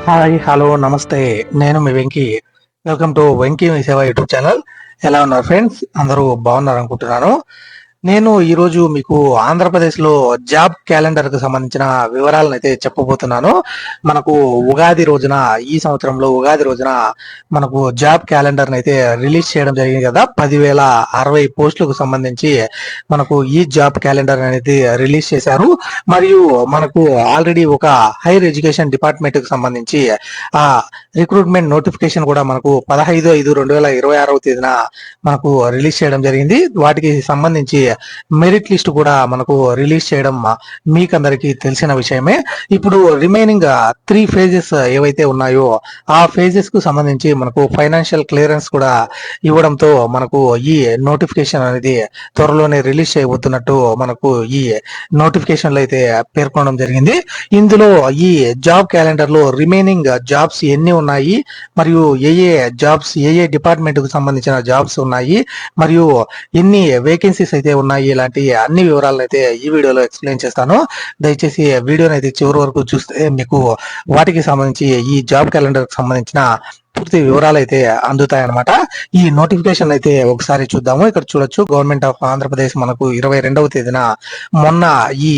Hi hello నమస్తే. నేను మీ Venky. Welcome to Venky మీ సేవ యూట్యూబ్ ఛానల్. ఎలా ఉన్నారు ఫ్రెండ్స్? అందరూ బాగున్నారు అనుకుంటున్నాను. నేను ఈరోజు మీకు ఆంధ్రప్రదేశ్లో జాబ్ క్యాలెండర్ కు సంబంధించిన వివరాలను అయితే చెప్పబోతున్నాను. మనకు ఉగాది రోజున, ఈ సంవత్సరంలో ఉగాది రోజున మనకు జాబ్ క్యాలెండర్ అయితే రిలీజ్ చేయడం జరిగింది కదా. 10,060 పోస్టులకు సంబంధించి మనకు ఈ జాబ్ క్యాలెండర్ అనేది రిలీజ్ చేశారు. మరియు మనకు ఆల్రెడీ ఒక హైయర్ ఎడ్యుకేషన్ డిపార్ట్మెంట్ కు సంబంధించి ఆ రిక్రూట్మెంట్ నోటిఫికేషన్ కూడా మనకు 15/5/2026 తేదీన మనకు రిలీజ్ చేయడం జరిగింది. వాటికి సంబంధించి మెరిట్ లిస్ట్ కూడా మనకు రిలీజ్ చేయడం మీకందరికీ తెలిసిన విషయమే. ఇప్పుడు రిమైనింగ్ 3 ఫేజెస్ ఏవైతే ఉన్నాయో ఆ ఫేజెస్ కు సంబంధించి మనకు ఫైనాన్షియల్ క్లియరెన్స్ కూడా ఇవ్వడంతో మనకు ఈ నోటిఫికేషన్ అనేది త్వరలోనే రిలీజ్ చేయబోతున్నట్టు మనకు ఈ నోటిఫికేషన్ లో అయితే పేర్కొనడం జరిగింది. ఇందులో ఈ జాబ్ క్యాలెండర్ లో రిమైనింగ్ జాబ్స్ ఎన్ని ఉన్నాయి, మరియు ఏ జాబ్స్ ఏ డిపార్ట్మెంట్ కు సంబంధించిన జాబ్స్ ఉన్నాయి, మరియు ఎన్ని వేకెన్సీస్ అయితే ఉన్నాయి, ఇలాంటి అన్ని వివరాలను అయితే ఈ వీడియోలో ఎక్స్ప్లెయిన్ చేస్తాను. దయచేసి వీడియోని అయితే చివరి వరకు చూస్తే మీకు వాటికి సంబంధించి ఈ జాబ్ క్యాలెండర్ కి సంబంధించిన పూర్తి వివరాలు అయితే అందుతాయన్నమాట. ఈ నోటిఫికేషన్ అయితే ఒకసారి చూద్దాము. ఇక్కడ చూడొచ్చు, గవర్నమెంట్ ఆఫ్ ఆంధ్రప్రదేశ్ మనకు 22వ తేదీన మొన్న ఈ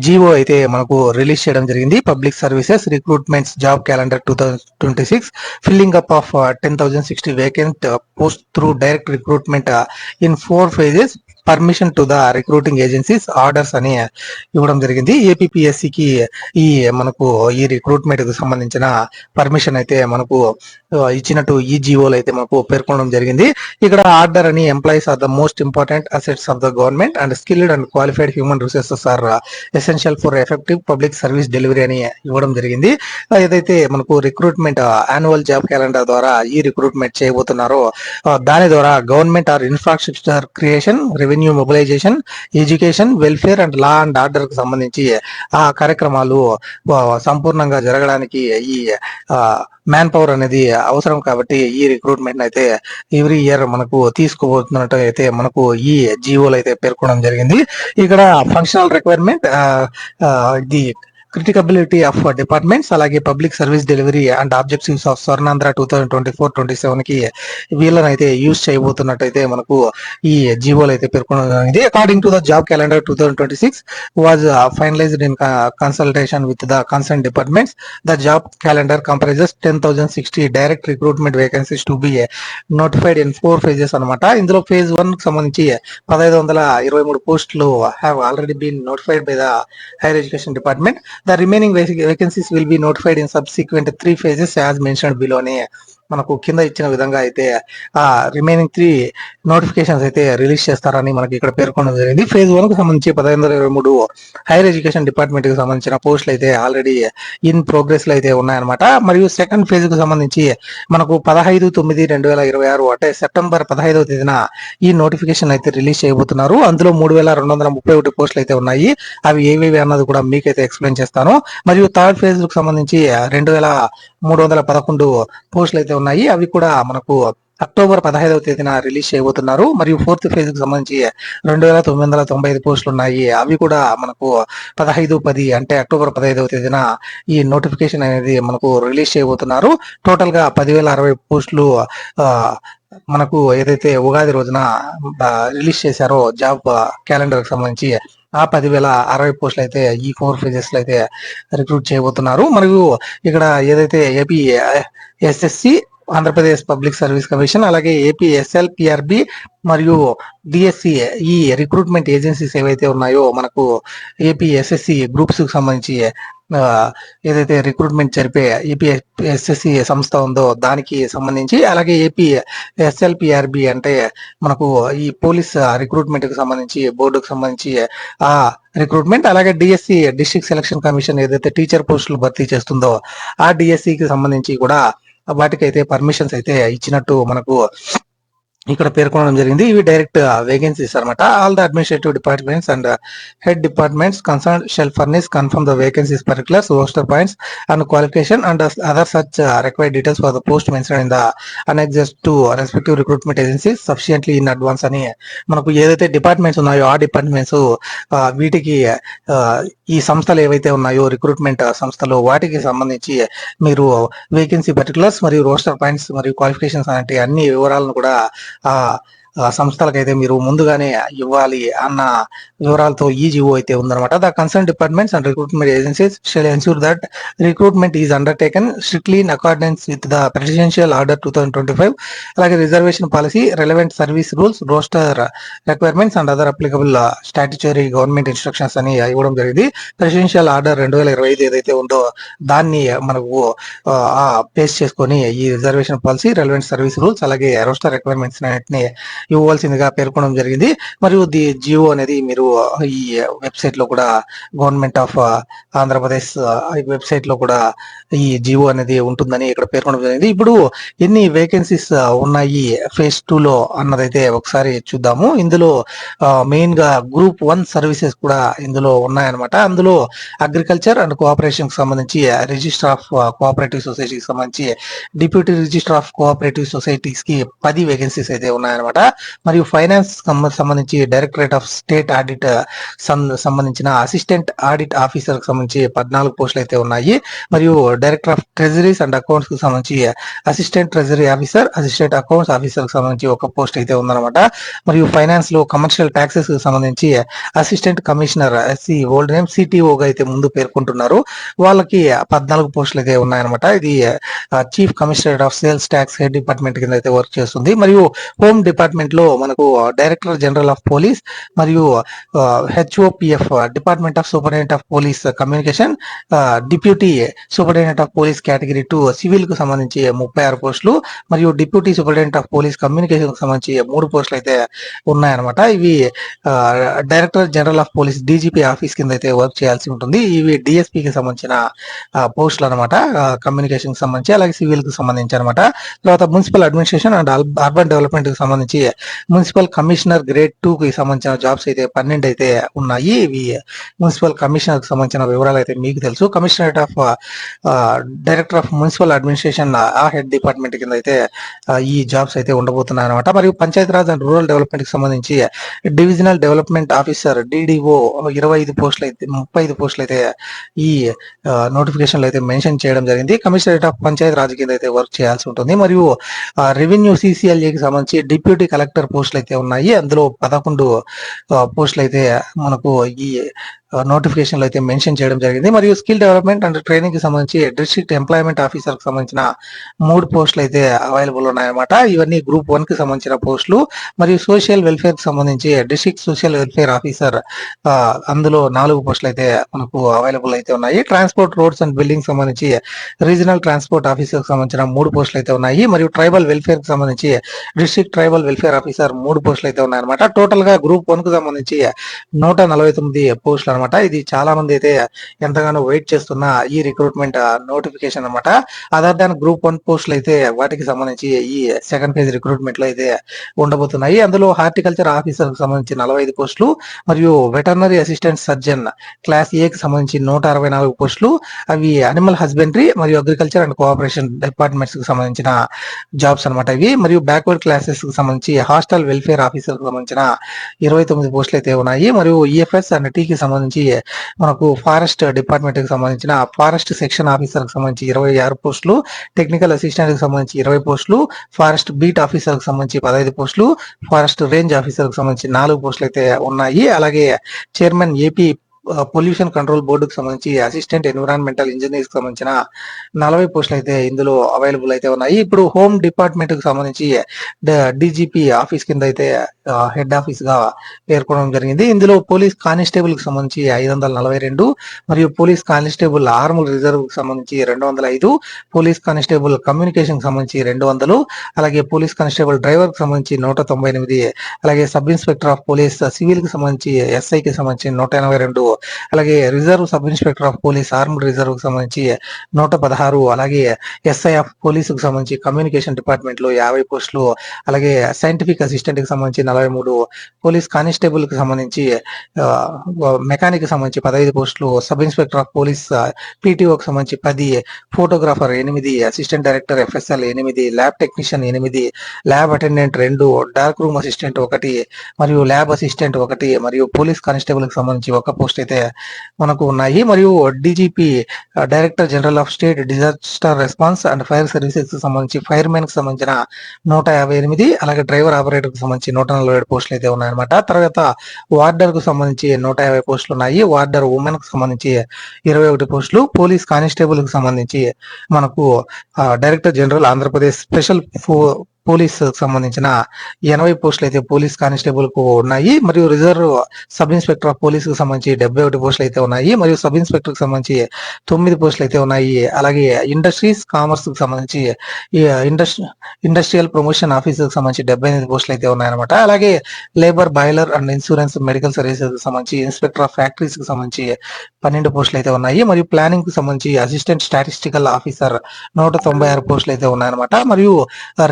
జీవో అయితే మనకు రిలీజ్ చేయడం జరిగింది. Public services recruitments job calendar 2026 filling up of 10,060 vacant post through direct recruitment in 4 phases, permission to the recruiting agencies orders అని ఇవ్వడం జరిగింది. ఏపీపీఎస్సికి ఈ మనకు ఈ రిక్రూట్మెంట్ కు సంబంధించిన పర్మిషన్ అయితే మనకు ఇచ్చినట్టు ఈ జీవోలో అయితే మనకు పేర్కొనడం జరిగింది. ఇక్కడ ఆర్డర్ అని employees are the most important assets of the government and skilled and qualified human resources are essential for effective public service delivery అని ఇవ్వడం జరిగింది. ఏదైతే మనకు రిక్రూట్మెంట్ యాన్యువల్ జాబ్ క్యాలెండర్ ద్వారా ఈ రిక్రూట్మెంట్ చేయబోతున్నారో దాని ద్వారా government are infrastructure creation, revenue mobilisation, education, welfare and law and order కు సంబంధించి ఆ కార్యక్రమాలు సంపూర్ణంగా జరగడానికి ఈ మ్యాన్ పవర్ అనేది అవసరం. కాబట్టి ఈ రిక్రూట్మెంట్ అయితే ఎవ్రీ ఇయర్ మనకు తీసుకోబోతున్నట్టు అయితే మనకు ఈ జీవోలో అయితే పేర్కొనడం జరిగింది. ఇక్కడ functional requirement, the criticality of departments, అలాగే public service delivery and objectives of Swarnandhra 2024-27 కి వీళ్ళని అయితే యూజ్ చేయబోతున్నట్టయితే మనకు ఈ జీవోలు అయితే పేర్కొనడం. According to the job calendar 2026 was finalised in consultation with the concern departments. The job calendar comprises 10,060 direct recruitment vacancies to be notified in 4 phases అనమాట. ఇందులో ఫేజ్ 1 కు సంబంధించి 1,523 పోస్టులు have already been notified by the higher education department. The remaining vacancies will be notified in subsequent 3 phases as mentioned below అని మనకు కింద ఇచ్చిన విధంగా అయితే ఆ రిమైనింగ్ 3 నోటిఫికేషన్స్ అయితే రిలీజ్ చేస్తారని మనకి ఇక్కడ పేర్కొనడం జరిగింది. ఫేజ్ 1 కు సంబంధించి 1523 హైయర్ ఎడ్యుకేషన్ డిపార్ట్మెంట్ కు సంబంధించిన పోస్టులు అయితే ఆల్రెడీ ఇన్ ప్రోగ్రెస్ లో అయితే ఉన్నాయన్నమాట. మరియు సెకండ్ ఫేజ్ కు సంబంధించి మనకు 15/9/2026 అంటే సెప్టెంబర్ 15వ తేదీన ఈ నోటిఫికేషన్ అయితే రిలీజ్ చేయబోతున్నారు. అందులో 3,231 పోస్టులు అయితే ఉన్నాయి. అవి ఏవేవి అన్నది కూడా మీకైతే ఎక్స్ప్లెయిన్ చేస్తాను. మరియు థర్డ్ ఫేజ్ కు సంబంధించి 2,311 పోస్టులు అయితే ఉన్నాయి. అవి కూడా మనకు అక్టోబర్ 15వ తేదీన రిలీజ్ చేయబోతున్నారు. మరియు ఫోర్త్ ఫేజ్ కు సంబంధించి 2,995 పోస్టులు ఉన్నాయి. అవి కూడా మనకు 15/10 అంటే అక్టోబర్ 15వ తేదీన ఈ నోటిఫికేషన్ అనేది మనకు రిలీజ్ చేయబోతున్నారు. టోటల్ గా 10,060 పోస్టులు మనకు ఏదైతే ఉగాది రోజున రిలీజ్ చేశారో జాబ్ క్యాలెండర్ కి సంబంధించి ఆ 10,060 పోస్టులు అయితే ఈ 4 phases లో అయితే రిక్రూట్ చేయబోతున్నారు. మరియు ఇక్కడ ఏదైతే AP SSC, Andhra Pradesh public service commission, అలాగే ఏపీ ఎస్ఎల్పిఆర్బి మరియు డిఎస్సి ఈ రిక్రూట్మెంట్ ఏజెన్సీస్ ఏవైతే ఉన్నాయో మనకు ఏపీ ఎస్ఎస్సి గ్రూప్స్ కు సంబంధించి ఏదైతే రిక్రూట్మెంట్ జరిపే ఏపీ ఎస్ఎస్సి సంస్థ ఉందో దానికి సంబంధించి, అలాగే ఏపీ ఎస్ఎల్పిఆర్బి అంటే మనకు ఈ పోలీస్ రిక్రూట్మెంట్ కు సంబంధించి బోర్డుకు సంబంధించి ఆ రిక్రూట్మెంట్, అలాగే డిఎస్సి డిస్ట్రిక్ట్ సెలక్షన్ కమిషన్ ఏదైతే టీచర్ పోస్టులు భర్తీ చేస్తుందో ఆ డిఎస్సికి సంబంధించి కూడా వాటికైతే పర్మిషన్స్ అయితే ఇచ్చినట్టు మనకు ఇక్కడ పేర్కొనడం జరిగింది. ఇవి డైరెక్ట్ వేకెన్సీస్ అనమాట. All the administrative departments and head departments concern shall furnish confirm the vacancies particulars roster points and qualification and other such required details for the post mention in the annexes to respective recruitment agencies sufficiently in advance అని మనకు ఏదైతే departments ఉన్నాయో ఆ departments వీటికి ఈ సంస్థలు ఏవైతే ఉన్నాయో రిక్రూట్మెంట్ సంస్థలు వాటికి సంబంధించి మీరు వేకెన్సీ పర్టికులర్స్ మరియు రోస్టర్ పాయింట్స్ మరియు క్వాలిఫికేషన్స్ అంటే అన్ని వివరాలను కూడా సంస్థలకైతే మీరు ముందుగానే ఇవ్వాలి అన్న వివరాలతో ఈ జీవో అయితే ఉందన్నమాట. The concern departments and recruitment agencies shall ensure that recruitment is undertaken strictly in accordance with the presidential order 2025, అలాగే reservation policy, relevant service rules, roster requirements and other applicable statutory government instructions అని ఇవ్వడం జరిగింది. Presidential order 2025 ఏదైతే ఉందో దాన్ని మనకు base చేసుకొని ఈ reservation policy, relevant service rules, అలాగే రోస్టర్ రిక్వైర్మెంట్స్ అన్నింటినీ ఇవ్వాల్సిందిగా పేర్కొనడం జరిగింది. మరియు ది జియో అనేది మీరు ఈ వెబ్సైట్ లో కూడా గవర్నమెంట్ ఆఫ్ ఆంధ్రప్రదేశ్ వెబ్సైట్ లో కూడా ఈ జియో అనేది ఉంటుందని ఇక్కడ పేర్కొనడం జరిగింది. ఇప్పుడు ఎన్ని వేకెన్సీస్ ఉన్నాయి ఫేజ్ 2 లో అన్నదైతే ఒకసారి చూద్దాము. ఇందులో మెయిన్ గా గ్రూప్ 1 సర్వీసెస్ కూడా ఇందులో ఉన్నాయన్నమాట. అందులో అగ్రికల్చర్ అండ్ కోఆపరేషన్ కి సంబంధించి రిజిస్టర్ ఆఫ్ కోఆపరేటివ్ సొసైటీకి సంబంధించి deputy register of cooperative societies కి 10 వేకెన్సీస్ అయితే ఉన్నాయన్నమాట. మరియు ఫైనాన్స్ సంబంధించి డైరెక్టరేట్ ఆఫ్ స్టేట్ ఆడిట్ సంబంధించిన అసిస్టెంట్ ఆడిట్ ఆఫీసర్ కి సంబంధించి 14 పోస్టులు అయితే ఉన్నాయి. మరియు director of treasuries and accounts కి సంబంధించి assistant treasury officer, assistant accounts officer కి సంబంధించి ఒక పోస్ట్ అయితే ఉందన్నమాట. మరియు ఫైనాన్స్ లో కమర్షియల్ ట్యాక్సెస్ కి సంబంధించి assistant commissioner SC old name సిటిఓగా అయితే ముందు పేర్కొంటున్నారు. వాళ్ళకి 14 పోస్టులు అయితే ఉన్నాయన్నమాట. ఇది chief commissionerate of sales tax head department కింద అయితే వర్క్ చేస్తుంది. మరియు హోమ్ డిపార్ట్మెంట్ లో మనకు డైరెక్టర్ జనరల్ ఆఫ్ పోలీస్ మరియు HOPF department of superintendent of police communication, deputy superintendent of police category 2 civil కు సంబంధించి 36 పోస్టులు, మరియు deputy superintendent of police communication కు సంబంధించి 3 పోస్టులు అయితే ఉన్నాయన్నమాట. ఇవి director general of police DGP office కింద అయితే వర్క్ చేయాల్సి ఉంటుంది. ఇవి డిఎస్పీకి సంబంధించిన పోస్టులు అనమాట, కమ్యూనికేషన్ కి సంబంధించి, అలాగే సివిల్ కు సంబంధించి అనమాట. తర్వాత municipal administration and urban development కి సంబంధించి మున్సిపల్ కమిషనర్ గ్రేడ్ 2 కి సంబంధించిన జాబ్స్ అయితే 12 అయితే ఉన్నాయి. ఇవి మున్సిపల్ కమిషనర్ కి సంబంధించిన వివరాలు అయితే మీకు తెలుసు. Commissionerate of director of municipal administration ఆ హెడ్ డిపార్ట్మెంట్ కింద అయితే ఈ జాబ్స్ అయితే ఉండబోతున్నాయి అనమాట. మరియు Panchayat Raj and rural development కి సంబంధించి డివిజనల్ డెవలప్మెంట్ ఆఫీసర్ డిడిఓ 25 పోస్టులు అయితే 35 పోస్టులు అయితే ఈ నోటిఫికేషన్ లో అయితే మెన్షన్ చేయడం జరిగింది. కమిషనరేట్ ఆఫ్ పంచాయత్ రాజ్ కింద అయితే వర్క్ చేయాల్సి ఉంటుంది. మరియు రెవెన్యూ సిసిఎల్ఏకి సంబంధించి డిప్యూటీ కలెక్టర్ పోస్టులు అయితే ఉన్నాయి. అందులో 11 పోస్టులు అయితే మనకు ఈ నోటిఫికేషన్ లో అయితే మెన్షన్ చేయడం జరిగింది. మరియు స్కిల్ డెవలప్మెంట్ అండ్ ట్రైనింగ్ కి సంబంధించి డిస్ట్రిక్ట్ ఎంప్లాయ్మెంట్ ఆఫీసర్ కి సంబంధించిన 3 పోస్టులు అయితే అవైలబుల్ ఉన్నాయన్నమాట. ఇవన్నీ గ్రూప్ 1 కి సంబంధించిన పోస్టులు. మరియు సోషల్ వెల్ఫేర్ కి సంబంధించి డిస్ట్రిక్ట్ సోషల్ వెల్ఫేర్ ఆఫీసర్ అందులో 4 పోస్టులు అయితే మనకు అవైలబుల్ అయితే ఉన్నాయి. ట్రాన్స్పోర్ట్ రోడ్స్ అండ్ బిల్డింగ్ సంబంధించి రీజనల్ ట్రాన్స్పోర్ట్ ఆఫీసర్ కి సంబంధించిన 3 పోస్టులు అయితే ఉన్నాయి. మరియు ట్రైబల్ వెల్ఫేర్ కి సంబంధించి డిస్ట్రిక్ట్ ట్రైబల్ వెల్ఫేర్ ఆఫీసర్ 3 పోస్టులు అయితే ఉన్నాయన్నమాట. టోటల్ గా గ్రూప్ 1 కు సంబంధించి 149 పోస్టులు అనమాట. ఇది చాలా మంది అయితే ఎంతగానో వెయిట్ చేస్తున్న ఈ రిక్రూట్మెంట్ నోటిఫికేషన్ అనమాట. అదర్ దాన్ గ్రూప్ 1 పోస్టులు అయితే వాటికి సంబంధించి ఈ సెకండ్ ఫేజ్ రిక్రూట్మెంట్ లో అయితే ఉండబోతున్నాయి. అందులో హార్టికల్చర్ ఆఫీసర్ కి సంబంధించి 45 పోస్టులు, మరియు వెటర్నరీ అసిస్టెంట్ సర్జన్ క్లాస్ ఏ కి సంబంధించి 164 పోస్టులు. అవి అనిమల్ హస్బెండరీ మరియు అగ్రికల్చర్ అండ్ కోఆపరేషన్ డిపార్ట్మెంట్స్ కి సంబంధించిన జాబ్స్ అనమాట ఇవి. మరియు బ్యాక్వర్డ్ క్లాసెస్ కి సంబంధించి హాస్టల్ వెల్ఫేర్ ఆఫీసర్ కి సంబంధించిన 29 పోస్టులు అయితే ఉన్నాయి. మరియు ఈఎఫ్ఎస్ అండ్ టీ కి సంబంధించి మనకు ఫారెస్ట్ డిపార్ట్మెంట్ కి సంబంధించిన ఫారెస్ట్ సెక్షన్ ఆఫీసర్ కి సంబంధించి 26 పోస్టులు, టెక్నికల్ అసిస్టెంట్ కి సంబంధించి 20 పోస్టులు, ఫారెస్ట్ బీట్ ఆఫీసర్ కి సంబంధించి 15 పోస్టులు, ఫారెస్ట్ రేంజ్ ఆఫీసర్ కి సంబంధించి 4 పోస్టులు అయితే ఉన్నాయి. అలాగే చైర్మన్ ఏపీ పొల్యూషన్ కంట్రోల్ బోర్డుకి సంబంధించి అసిస్టెంట్ ఎన్విరాన్మెంటల్ ఇంజనీర్స్ కి సంబంధించిన 40 పోస్టులు అయితే ఇందులో అవైలబుల్ అయితే ఉన్నాయి. ఇప్పుడు హోమ్ డిపార్ట్మెంట్ కి సంబంధించి డీజీపీ ఆఫీస్ కింద అయితే హెడ్ ఆఫీస్ గా పేర్కొనడం జరిగింది. ఇందులో పోలీస్ కానిస్టేబుల్ కి సంబంధించి 542, మరియు పోలీస్ కానిస్టేబుల్ ఆర్మల్ రిజర్వ్ కి సంబంధించి 205, పోలీస్ కానిస్టేబుల్ కమ్యూనికేషన్ కి సంబంధించి 200, అలాగే పోలీస్ కానిస్టేబుల్ డ్రైవర్ కి సంబంధించి 198, అలాగే sub inspector of police civil కి సంబంధించి ఎస్ఐ కి సంబంధించి 182 అలాగే reserve sub inspector of police armed reserve కు సంబంధించి 116, అలాగే ఎస్ఐ ఆఫ్ పోలీసుకు సంబంధించి కమ్యూనికేషన్ డిపార్ట్మెంట్ లో 50 పోస్టులు, అలాగే సైంటిఫిక్ అసిస్టెంట్ కి సంబంధించి 43, పోలీస్ కానిస్టేబుల్ కి సంబంధించి మెకానిక్ కి సంబంధించి 15 పోస్టులు, సబ్ ఇన్స్పెక్టర్ ఆఫ్ పోలీస్ పీటీఓకి సంబంధించి 10, photographer 8, assistant director FSL 8, lab technician 8, lab attendant 2, dark room assistant 1, మరియు ల్యాబ్ అసిస్టెంట్ 1, మరియు పోలీస్ కానిస్టేబుల్ కి సంబంధించి 1 పోస్ట్ అయితే మనకు ఉన్నాయి. మరియు DGP director general of state disaster response and fire services కి సంబంధించి ఫైర్ మెన్ కి సంబంధించిన 158, అలాగే డ్రైవర్ ఆపరేటర్ కి సంబంధించి 147 పోస్టులు అయితే ఉన్నాయన్నమాట. తర్వాత వార్డర్ కు సంబంధించి 150 పోస్టులు ఉన్నాయి. వార్డర్ ఉమెన్ కు సంబంధించి 21 పోస్టులు, పోలీస్ కానిస్టేబుల్ కి సంబంధించి మనకు director general Andhra Pradesh special police సంబంధించిన 80 పోస్టులు అయితే పోలీస్ కానిస్టేబుల్ కు ఉన్నాయి. మరియు reserve sub inspector of police కు సంబంధించి 71 పోస్టులు అయితే ఉన్నాయి. మరియు సబ్ ఇన్స్పెక్టర్ కు సంబంధించి 9 పోస్టులు అయితే ఉన్నాయి. అలాగే ఇండస్ట్రీస్ కామర్స్ కు సంబంధించి ఇండస్ట్రియల్ ప్రమోషన్ ఆఫీసర్ కు సంబంధించి 78 పోస్టులు అయితే ఉన్నాయన్నమాట. అలాగే labour boiler and insurance medical services కు సంబంధించి ఇన్స్పెక్టర్ ఆఫ్ ఫ్యాక్టరీస్ కు సంబంధించి 12 పోస్టులు అయితే ఉన్నాయి. మరియు ప్లానింగ్ కు సంబంధించి అసిస్టెంట్ స్టాటిస్టికల్ ఆఫీసర్ 196 పోస్టులు అయితే ఉన్నాయన్నమాట. మరియు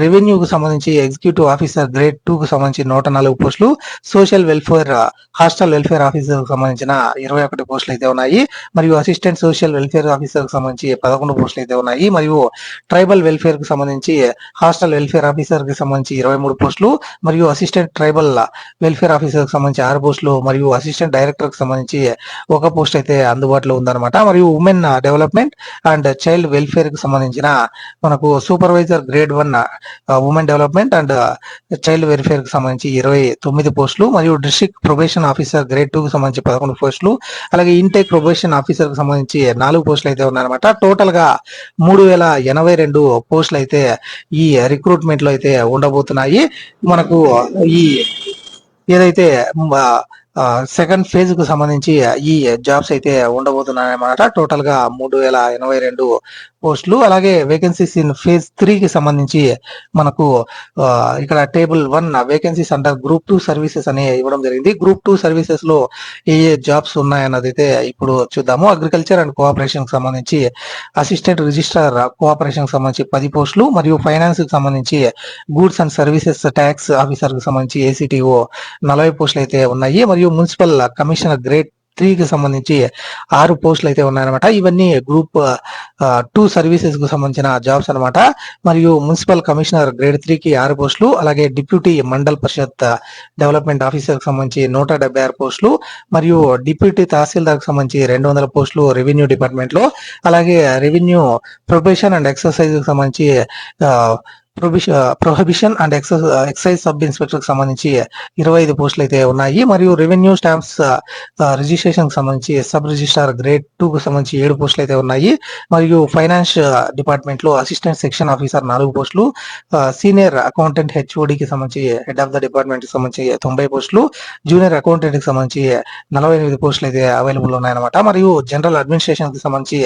రెవెన్యూ సంబంధించి ఎగ్జిక్యూటివ్ ఆఫీసర్ గ్రేడ్ 2 కు సంబంధించి 104 పోస్టులు, social welfare hostel welfare officer కు సంబంధించిన 21 పోస్టులు అయితే ఉన్నాయి. మరియు అసిస్టెంట్ సోషల్ వెల్ఫేర్ ఆఫీసర్ కు సంబంధించి 11 పోస్టులు అయితే ఉన్నాయి. మరియు ట్రైబల్ వెల్ఫేర్ కు సంబంధించి హాస్టల్ వెల్ఫేర్ ఆఫీసర్ కి సంబంధించి 23 పోస్టులు, మరియు అసిస్టెంట్ ట్రైబల్ వెల్ఫేర్ ఆఫీసర్ కు సంబంధించి 6 పోస్టులు, మరియు అసిస్టెంట్ డైరెక్టర్ కు సంబంధించి 1 పోస్ట్ అయితే అందుబాటులో ఉందన్నమాట. మరియు women development and child welfare కు సంబంధించిన మనకు supervisor grade 1 women development and child welfare కి సంబంధించి 29 పోస్టులు, మరియు డిస్ట్రిక్ట్ ప్రొబేషన్ ఆఫీసర్ గ్రేడ్ 2 కి సంబంధించి 11 పోస్టులు, అలాగే ఇంటేక్ ప్రొబేషన్ ఆఫీసర్ కి సంబంధించి 4 పోస్టులు అయితే ఉన్నాయన్నమాట. టోటల్ గా 3082 పోస్టులు అయితే ఈ రిక్రూట్మెంట్ లో అయితే ఉండబోతున్నాయి. మనకు ఈ ఏదైతే సెకండ్ ఫేజ్ కు సంబంధించి ఈ జాబ్స్ అయితే ఉండబోతున్నాయి అన్నమాట. టోటల్ గా 3082 పోస్టులు. అలాగే వేకెన్సీస్ ఇన్ ఫేజ్ 3 కి సంబంధించి మనకు ఇక్కడ table 1 vacancies under group 2 services అని ఇవ్వడం జరిగింది. గ్రూప్ 2 సర్వీసెస్ లో ఏ జాబ్స్ ఉన్నాయన్నది అయితే ఇప్పుడు చూద్దాము. అగ్రికల్చర్ అండ్ కోఆపరేషన్ కి సంబంధించి అసిస్టెంట్ రిజిస్ట్రార్ కోఆపరేషన్ కి సంబంధించి 10 పోస్టులు, మరియు ఫైనాన్స్ కి సంబంధించి goods and services tax officer కి సంబంధించి ఏసీటీఓ 40 పోస్టులు అయితే ఉన్నాయి. మరియు మున్సిపల్ కమిషనర్ గ్రేడ్ 3 కి సంబంధించి 6 పోస్టులు అయితే ఉన్నాయన్నమాట. ఇవన్నీ గ్రూప్ 2 సర్వీసెస్ కు సంబంధించిన జాబ్స్ అనమాట. మరియు మున్సిపల్ కమిషనర్ గ్రేడ్ 3 కి 6 పోస్టులు, అలాగే డిప్యూటీ మండల్ పరిషత్ డెవలప్మెంట్ ఆఫీసర్ కి సంబంధించి 176 పోస్టులు, మరియు డిప్యూటీ తహసీల్దార్ కి సంబంధించి 200 పోస్టులు రెవెన్యూ డిపార్ట్మెంట్ లో, అలాగే రెవెన్యూ ప్రొబేషన్ అండ్ ఎక్సర్సైజ్ కి సంబంధించి prohibition and excise sub inspector కి సంబంధించి 25 పోస్టులు అయితే ఉన్నాయి. మరియు రెవెన్యూ స్టాంప్స్ రిజిస్ట్రేషన్ కి సంబంధించి సబ్ రిజిస్ట్రార్ గ్రేడ్ 2 కు సంబంధించి 7 పోస్టులు అయితే ఉన్నాయి. మరియు ఫైనాన్స్ డిపార్ట్మెంట్ లో అసిస్టెంట్ సెక్షన్ ఆఫీసర్ 4 పోస్టులు, సీనియర్ అకౌంటెంట్ హెచ్ఓడి కి సంబంధించి హెడ్ ఆఫ్ ద డిపార్ట్మెంట్ కి సంబంధించి 90 పోస్టులు, జూనియర్ అకౌంటెంట్ కి సంబంధించి 48 పోస్టులు అయితే అవైలబుల్ ఉన్నాయన్నమాట. మరియు జనరల్ అడ్మినిస్ట్రేషన్ కి సంబంధించి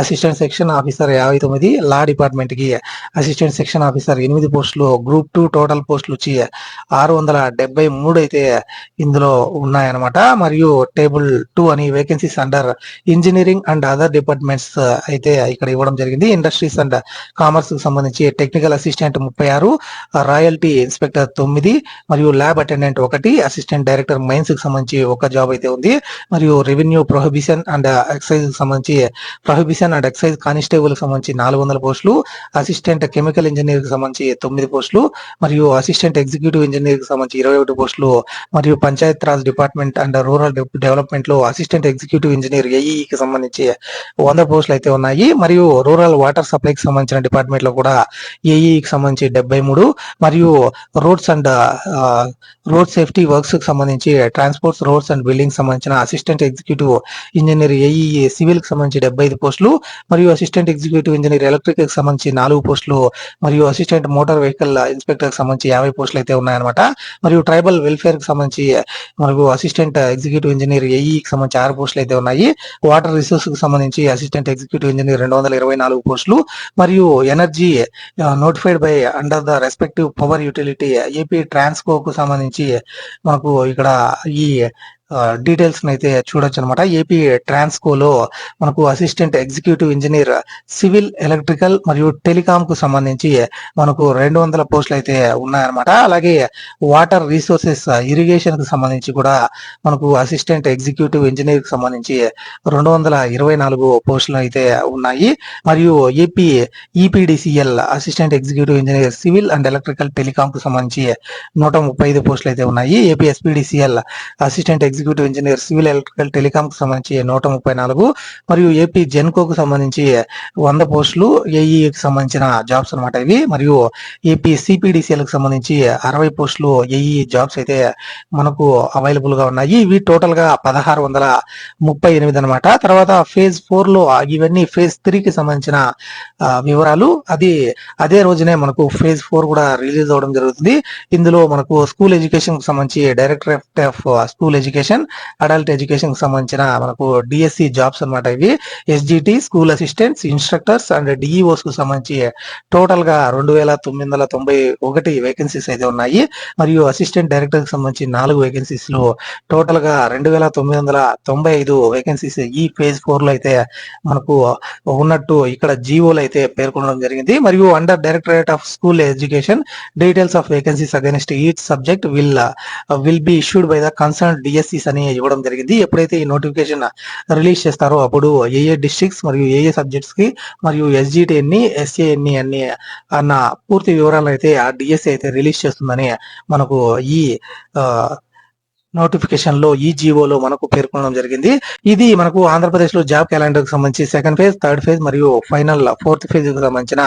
assistant section officer 59, law department కి అసిస్టెంట్ సెక్షన్ ఆఫీసర్ 8 పోస్టులు, గ్రూప్ 2 టోటల్ పోస్టులు వచ్చి 673 అయితే ఇందులో ఉన్నాయన్నమాట. మరియు టేబుల్ 2 అని vacancies under engineering and other departments అయితే ఇక్కడ ఇవ్వడం జరిగింది. ఇండస్ట్రీస్ అండ్ కామర్స్ కు సంబంధించి టెక్నికల్ అసిస్టెంట్ 36, రాయల్టీ ఇన్స్పెక్టర్ 9, మరియు lab attendant 1, assistant director mines కి సంబంధించి 1 జాబ్ అయితే ఉంది. మరియు రెవెన్యూ ప్రొహిబిషన్ అండ్ ఎక్సైజ్ కి సంబంధించి ప్రొహిబిషన్ అండ్ ఎక్సైజ్ కానిస్టేబుల్ కి సంబంధించి 400 పోస్టులు, అసిస్టెంట్ కెమికల్ ఇంజనీర్ కి సంబంధించి 9 పోస్టులు, మరియు అసిస్టెంట్ ఎగ్జిక్యూటివ్ ఇంజనీర్ కి సంబంధించి 21 పోస్టులు, మరియు Panchayat Raj department and rural development లో అసిస్టెంట్ ఎగ్జిక్యూటివ్ ఇంజనీర్ ఏఈ కి సంబంధించి 100 పోస్టులు అయితే ఉన్నాయి. మరియు రూరల్ వాటర్ సప్లై కి సంబంధించిన డిపార్ట్మెంట్ లో కూడా ఏఈ కి సంబంధించి 73, మరియు roads and road safety works కి సంబంధించి ట్రాన్స్పోర్ట్స్ రోడ్స్ అండ్ బిల్డింగ్ సంబంధించిన assistant executive engineer AE civil కి సంబంధించి 75 పోస్టులు, మరియు అసిస్టెంట్ ఎగ్జిక్యూటివ్ ఇంజనీర్ ఎలక్ట్రిక్ కి సంబంధించి 4 పోస్టులు, మరియు అసిస్టెంట్ మోటార్ వెహికల్ ఇన్స్పెక్టర్ కి సంబంధించి 50 పోస్టులు అయితే ఉన్నాయన్నమాట. మరియు ట్రైబల్ వెల్ఫేర్ కి సంబంధించి మనకు అసిస్టెంట్ ఎగ్జిక్యూటివ్ ఇంజనీర్ ఏఈ కి సంబంధించి 6 పోస్టులు అయితే ఉన్నాయి. వాటర్ రిసోర్స్ కి సంబంధించి అసిస్టెంట్ ఎగ్జిక్యూటివ్ ఇంజనీర్ 224 పోస్టులు, మరియు energy notified by under the respective power utility AP Transco కు సంబంధించి మనకు ఇక్కడ ఈ డీటెయిల్స్ అయితే చూడొచ్చు అనమాట. ఏపీ ట్రాన్స్కోలో మనకు assistant executive engineer civil, electrical మరియు టెలికాం కు సంబంధించి మనకు 200 పోస్టులు అయితే ఉన్నాయన్నమాట. అలాగే వాటర్ రిసోర్సెస్ ఇరిగేషన్ కు సంబంధించి కూడా మనకు అసిస్టెంట్ ఎగ్జిక్యూటివ్ ఇంజనీర్ కి సంబంధించి 224 పోస్టులు అయితే ఉన్నాయి. మరియు AP EPDCL assistant executive engineer civil and electrical telecom కు సంబంధించి 135 పోస్టులు అయితే ఉన్నాయి. AP SPDCL assistant executive engineer civil, electrical telecom కు సంబంధించి 134 మరియు ఏపీ జెన్కోకు సంబంధించి 100 పోస్టులు ఏఈకి సంబంధించిన జాబ్స్ అనమాట ఇవి. మరియు ఏపీ సిపిడిసిఎల్ కి సంబంధించి 60 పోస్టులు ఏఈ జాబ్స్ అయితే మనకు అవైలబుల్ గా ఉన్నాయి. ఇవి టోటల్ గా 1638 అనమాట. తర్వాత ఫేజ్ 4 లో ఇవన్నీ ఫేజ్ 3 కి సంబంధించిన వివరాలు అదే రోజునే మనకు ఫేజ్ 4 కూడా రిలీజ్ అవడం జరుగుతుంది. ఇందులో మనకు స్కూల్ ఎడ్యుకేషన్ కి సంబంధించి directorate of school education, adult education కి సంబంధించిన మనకు డిఎస్సి జాబ్స్ అనమాట ఇవి. SGT, school assistants, instructors and DEOs కు సంబంధించి టోటల్ గా 2991 వేకెన్సీస్ అయితే ఉన్నాయి. మరియు అసిస్టెంట్ డైరెక్టర్ కి సంబంధించి 4 వేకెన్సీస్ లో టోటల్ గా 2995 వేకెన్సీస్ ఈ ఫేజ్ 4 లో అయితే మనకు ఉన్నట్టు ఇక్కడ జీవోలు అయితే పేర్కొనడం జరిగింది. మరియు under directorate of school education details of vacancies against each subject will be issued by the concern DSCs అని ఇవ్వడం జరిగింది. ఎప్పుడైతే ఈ నోటిఫికేషన్ రిలీజ్ చేస్తారో అప్పుడు ఏ డిస్ట్రిక్ట్స్ మరియు ఏ సబ్జెక్ట్స్ కి మరియు ఎస్జిటి ఎన్ని, ఎస్ఏ ఎన్ని అన్న పూర్తి వివరాలు అయితే ఆ డిఎస్సి అయితే రిలీజ్ చేస్తుందని మనకు ఈ నోటిఫికేషన్ లో ఈ జీవోలో మనకు పేర్కొనడం జరిగింది. ఇది మనకు ఆంధ్రప్రదేశ్ లో జాబ్ క్యాలెండర్ కి సంబంధించి సెకండ్ ఫేజ్, థర్డ్ ఫేజ్ మరియు ఫైనల్ 4th ఫేజ్ కి సంబంధించిన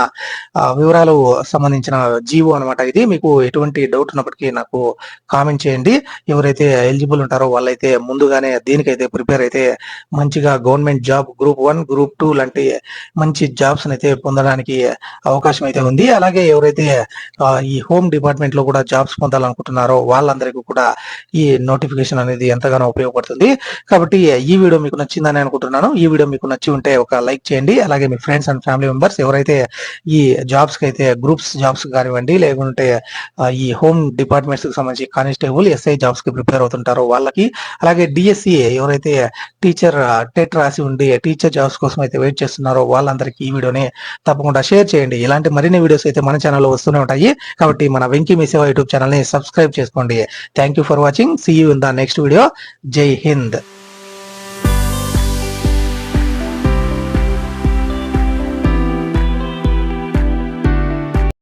వివరాలు సంబంధించిన జీవో అనమాట. ఇది మీకు ఎటువంటి డౌట్ ఉన్నప్పటికీ నాకు కామెంట్ చేయండి. ఎవరైతే ఎలిజిబుల్ ఉంటారో వాళ్ళైతే ముందుగానే దీనికైతే ప్రిపేర్ అయితే మంచిగా గవర్నమెంట్ జాబ్ గ్రూప్ 1, గ్రూప్ 2 లాంటి మంచి జాబ్స్ అయితే పొందడానికి అవకాశం అయితే ఉంది. అలాగే ఎవరైతే ఈ హోమ్ డిపార్ట్మెంట్ లో కూడా జాబ్స్ పొందాలనుకుంటున్నారో వాళ్ళందరికీ కూడా ఈ నోటిఫికేషన్ అనేది ఎంతగానో ఉపయోగపడుతుంది. కాబట్టి ఈ వీడియో మీకు నచ్చిందని అనుకుంటున్నాను. ఈ వీడియో మీకు నచ్చి ఉంటే ఒక లైక్ చేయండి. అలాగే మీ ఫ్రెండ్స్ అండ్ ఫ్యామిలీ మెంబర్స్ ఎవరైతే ఈ జాబ్స్ కి అయితే గ్రూప్స్ జాబ్స్ కానివ్వండి, లేకుంటే ఈ హోమ్ డిపార్ట్మెంట్స్ కి సంబంధించి కానిస్టేబుల్, ఎస్ఐ జాబ్స్ కి ప్రిపేర్ అవుతుంటారో వాళ్ళకి, అలాగే డిఎస్సి ఎవరైతే టీచర్ టెట్ రాసి ఉండి టీచర్ జాబ్స్ కోసం అయితే వెయిట్ చేస్తున్నారో వాళ్ళందరికీ ఈ వీడియోని తప్పకుండా షేర్ చేయండి. ఇలాంటి మరిన్ని వీడియోస్ అయితే మన ఛానల్లో వస్తూనే ఉంటాయి. కాబట్టి మన వెంకీ మీ సేవ యూట్యూబ్ ఛానల్ ని సబ్స్క్రైబ్ చేసుకోండి. Thank you for watching. See you in the next video. Jai Hind.